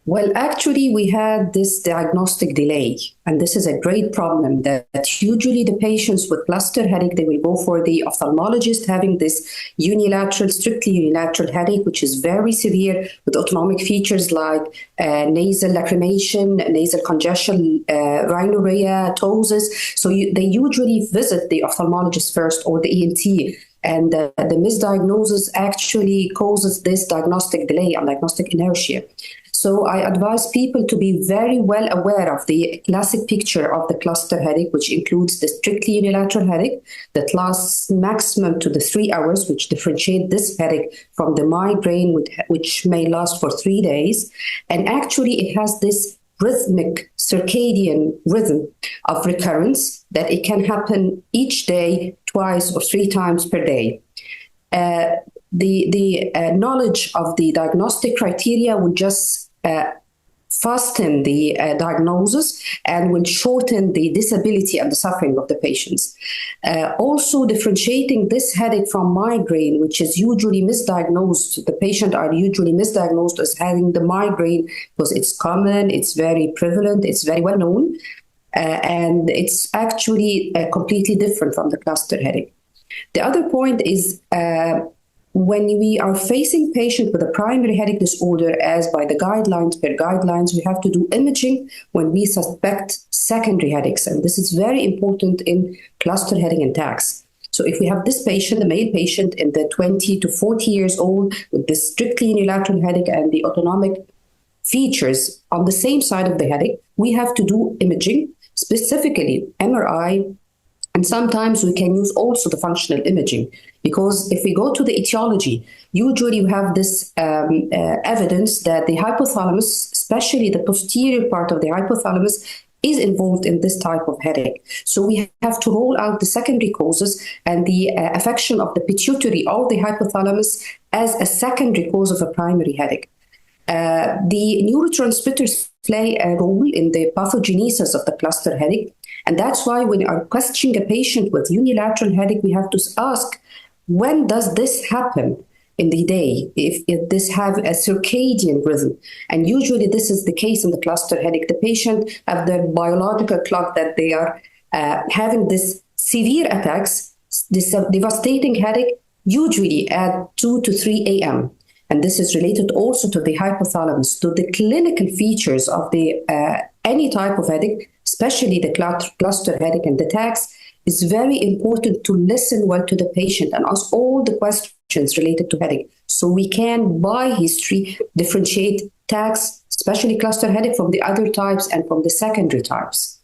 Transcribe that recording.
Well, actually, we had this diagnostic delay, and this is a great problem that usually the patients with cluster headache, they will go for the ophthalmologist having this strictly unilateral headache, which is very severe with autonomic features like nasal lacrimation, nasal congestion, rhinorrhea, ptosis. So they usually visit the ophthalmologist first or the ENT. And the misdiagnosis actually causes this diagnostic delay and diagnostic inertia. So I advise people to be very well aware of the classic picture of the cluster headache, which includes the strictly unilateral headache that lasts maximum to the 3 hours, which differentiate this headache from the migraine, which may last for 3 days. And actually, it has this rhythmic circadian rhythm of recurrence that it can happen each day, twice or 3 times per day. The knowledge of the diagnostic criteria will just fasten the diagnosis and will shorten the disability and the suffering of the patients. Also differentiating this headache from migraine, which is usually misdiagnosed. The patient are usually misdiagnosed as having the migraine because it's common, it's very prevalent, it's very well known, and it's actually completely different from the cluster headache. The other point is when we are facing patient with a primary headache disorder, as by the guidelines, we have to do imaging when we suspect secondary headaches. And this is very important in cluster headache attacks. So if we have this patient, the male patient in the 20 to 40 years old with this strictly unilateral headache and the autonomic features on the same side of the headache, we have to do imaging, specifically MRI. And sometimes we can use also the functional imaging, because if we go to the etiology, usually we have this evidence that the hypothalamus, especially the posterior part of the hypothalamus, is involved in this type of headache. So we have to rule out the secondary causes and the affection of the pituitary or the hypothalamus as a secondary cause of a primary headache. The neurotransmitters play a role in the pathogenesis of the cluster headache. And that's why when we are questioning a patient with unilateral headache, we have to ask, when does this happen in the day? If this have a circadian rhythm. And usually this is the case in the cluster headache. The patient have their biological clock that they are having this severe attacks, this devastating headache, usually at 2 to 3 a.m. And this is related also to the hypothalamus, to the clinical features of the any type of headache, especially the cluster headache and attacks. It's very important to listen well to the patient and ask all the questions related to headache, so we can, by history, differentiate attacks, especially cluster headache, from the other types and from the secondary types.